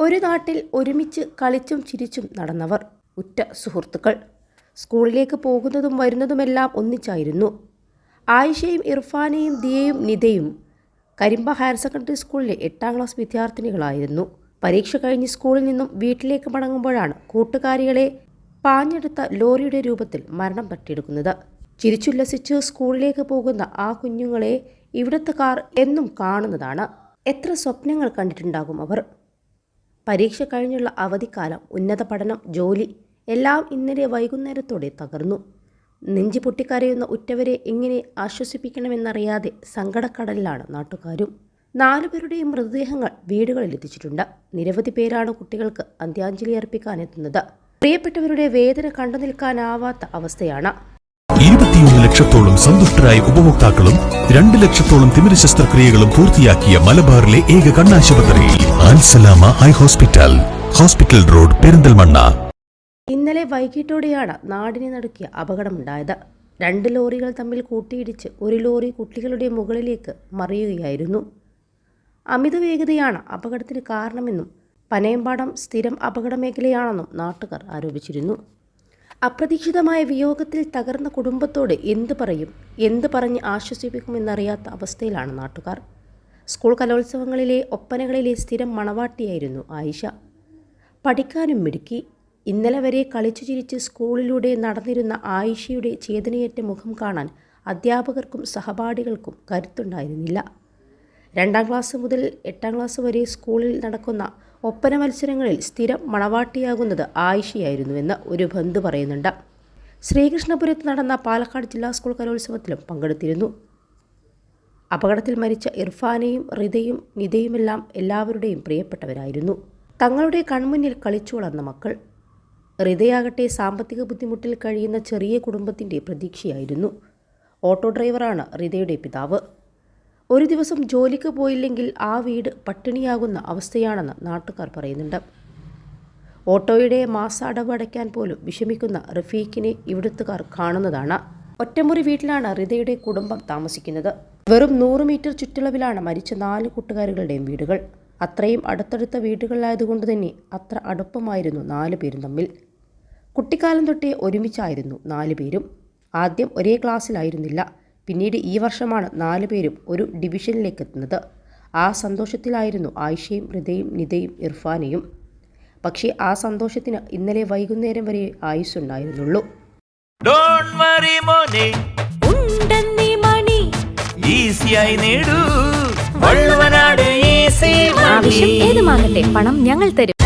ഒരു നാട്ടിൽ ഒരുമിച്ച് കളിച്ചും ചിരിച്ചും നടന്നവർ, ഉറ്റ സുഹൃത്തുക്കൾ. സ്കൂളിലേക്ക് പോകുന്നതും വരുന്നതുമെല്ലാം ഒന്നിച്ചായിരുന്നു. ആയിഷയും ഇർഫാനയും ദിയയും നിതയും കരിമ്പ ഹയർ സെക്കൻഡറി സ്കൂളിലെ 8ാം ക്ലാസ് വിദ്യാർത്ഥിനികളായിരുന്നു. പരീക്ഷ കഴിഞ്ഞ് സ്കൂളിൽ നിന്നും വീട്ടിലേക്ക് മടങ്ങുമ്പോഴാണ് കൂട്ടുകാരികളെ പാഞ്ഞെടുത്ത ലോറിയുടെ രൂപത്തിൽ മരണം തട്ടിയെടുക്കുന്നത്. ചിരിച്ചുല്ലസിച്ച് സ്കൂളിലേക്ക് പോകുന്ന ആ കുഞ്ഞുങ്ങളെ ഇവിടുത്തെ കാർ എന്നും കാണുന്നതാണ്. എത്ര സ്വപ്നങ്ങൾ കണ്ടിട്ടുണ്ടാകും അവർ. പരീക്ഷ കഴിഞ്ഞുള്ള അവധിക്കാലം, ഉന്നത പഠനം, ജോലി എല്ലാം ഇന്നലെ വൈകുന്നേരത്തോടെ തകർന്നു. നെഞ്ചി പൊട്ടിക്കരയുന്ന ഉറ്റവരെ എങ്ങനെ ആശ്വസിപ്പിക്കണമെന്നറിയാതെ സങ്കടക്കടലിലാണ് നാട്ടുകാരും. 4 പേരുടെയും മൃതദേഹങ്ങൾ വീടുകളിൽ എത്തിച്ചിട്ടുണ്ട്. നിരവധി പേരാണ് കുട്ടികൾക്ക് അന്ത്യാഞ്ജലി അർപ്പിക്കാനെത്തുന്നത്. പ്രിയപ്പെട്ടവരുടെ വേദന കണ്ടു നിൽക്കാനാവാത്ത അവസ്ഥയാണ്. 21 ലക്ഷത്തോളം സന്തുഷ്ടരായ ഉപഭോക്താക്കളും 2 ലക്ഷത്തോളം തിമിര ശസ്ത്രക്രിയകളും പൂർത്തിയാക്കിയ മലബാറിലെ ഏക കണ്ണാശുപത്രി Al Salama eye hospital, hospital road, Perinthalmanna. ഇന്നലെ വൈകിട്ടോടെയാണ് നാടിനെ നടുക്കിയ അപകടമുണ്ടായത്. 2 ലോറികൾ തമ്മിൽ കൂട്ടിയിടിച്ച് ഒരു ലോറി കുട്ടികളുടെ മുകളിലേക്ക് മറിയുകയായിരുന്നു. അമിത വേഗതയാണ് അപകടത്തിന് കാരണമെന്നും പനയമ്പാടം സ്ഥിരം അപകട മേഖലയാണെന്നും നാട്ടുകാർ ആരോപിച്ചിരുന്നു. അപ്രതീക്ഷിതമായ വിയോഗത്തിൽ തകർന്ന കുടുംബത്തോട് എന്ത് പറയും, എന്ത് പറഞ്ഞ് ആശ്വസിപ്പിക്കുമെന്നറിയാത്ത അവസ്ഥയിലാണ് നാട്ടുകാർ. സ്കൂൾ കലോത്സവങ്ങളിലെ ഒപ്പനകളിലെ സ്ഥിരം മണവാട്ടിയായിരുന്നു ആയിഷ. പഠിക്കാനും മിടുക്കി. ഇന്നലെ വരെ കളിച്ചു ചിരിച്ച് സ്കൂളിലൂടെ നടന്നിരുന്ന ആയിഷയുടെ ചേതനയേറ്റ മുഖം കാണാൻ അധ്യാപകർക്കും സഹപാഠികൾക്കും കരുത്തുണ്ടായിരുന്നില്ല. 2ാം ക്ലാസ് മുതൽ 8ാം ക്ലാസ് വരെ സ്കൂളിൽ നടക്കുന്ന ഒപ്പന മത്സരങ്ങളിൽ സ്ഥിരം മണവാട്ടിയാകുന്നത് ആയിഷയായിരുന്നുവെന്ന് ഒരു ബന്ധു പറയുന്നുണ്ട്. ശ്രീകൃഷ്ണപുരത്ത് നടന്ന പാലക്കാട് ജില്ലാ സ്കൂൾ കലോത്സവത്തിലും പങ്കെടുത്തിരുന്നു. അപകടത്തിൽ മരിച്ച ഇർഫാനയും റിതയും നിതയുമെല്ലാം എല്ലാവരുടെയും പ്രിയപ്പെട്ടവരായിരുന്നു. തങ്ങളുടെ കൺമുന്നിൽ കളിച്ചു വളർന്ന മക്കൾ. റിതയാകട്ടെ സാമ്പത്തിക ബുദ്ധിമുട്ടിൽ കഴിയുന്ന ചെറിയ കുടുംബത്തിൻ്റെ പ്രതീക്ഷയായിരുന്നു. ഓട്ടോ ഡ്രൈവറാണ് റിതയുടെ പിതാവ്. ഒരു ദിവസം ജോലിക്ക് പോയില്ലെങ്കിൽ ആ വീട് പട്ടിണിയാകുന്ന അവസ്ഥയാണെന്ന് നാട്ടുകാർ പറയുന്നുണ്ട്. ഓട്ടോയുടെ മാസ അടവ് അടയ്ക്കാൻ പോലും വിഷമിക്കുന്ന റഫീഖിനെ ഇവിടുത്തുകാർ കാണുന്നതാണ്. ഒറ്റമുറി വീട്ടിലാണ് റിതയുടെ കുടുംബം താമസിക്കുന്നത്. വെറും 100 മീറ്റർ ചുറ്റളവിലാണ് മരിച്ച 4 കൂട്ടുകാരികളുടെയും വീടുകൾ. അത്രയും അടുത്തടുത്ത വീടുകളായതുകൊണ്ട് തന്നെ അത്ര അടുപ്പമായിരുന്നു 4 പേരും തമ്മിൽ. കുട്ടിക്കാലം തൊട്ടേ ഒരുമിച്ചായിരുന്നു 4 പേരും. ആദ്യം ഒരേ ക്ലാസ്സിലായിരുന്നില്ല. പിന്നീട് ഈ വർഷമാണ് 4 പേരും ഒരു ഡിവിഷനിലേക്ക് എത്തുന്നത്. ആ സന്തോഷത്തിലായിരുന്നു ആയിഷയും റിതയും നിതയും ഇർഫാനയും. പക്ഷേ ആ സന്തോഷത്തിന് ഇന്നലെ വൈകുന്നേരം വരെ ആയുസ്സുണ്ടായിരുന്നുള്ളൂ. ആവശ്യം ഏതുമാകട്ടെ, പണം ഞങ്ങൾ തരും.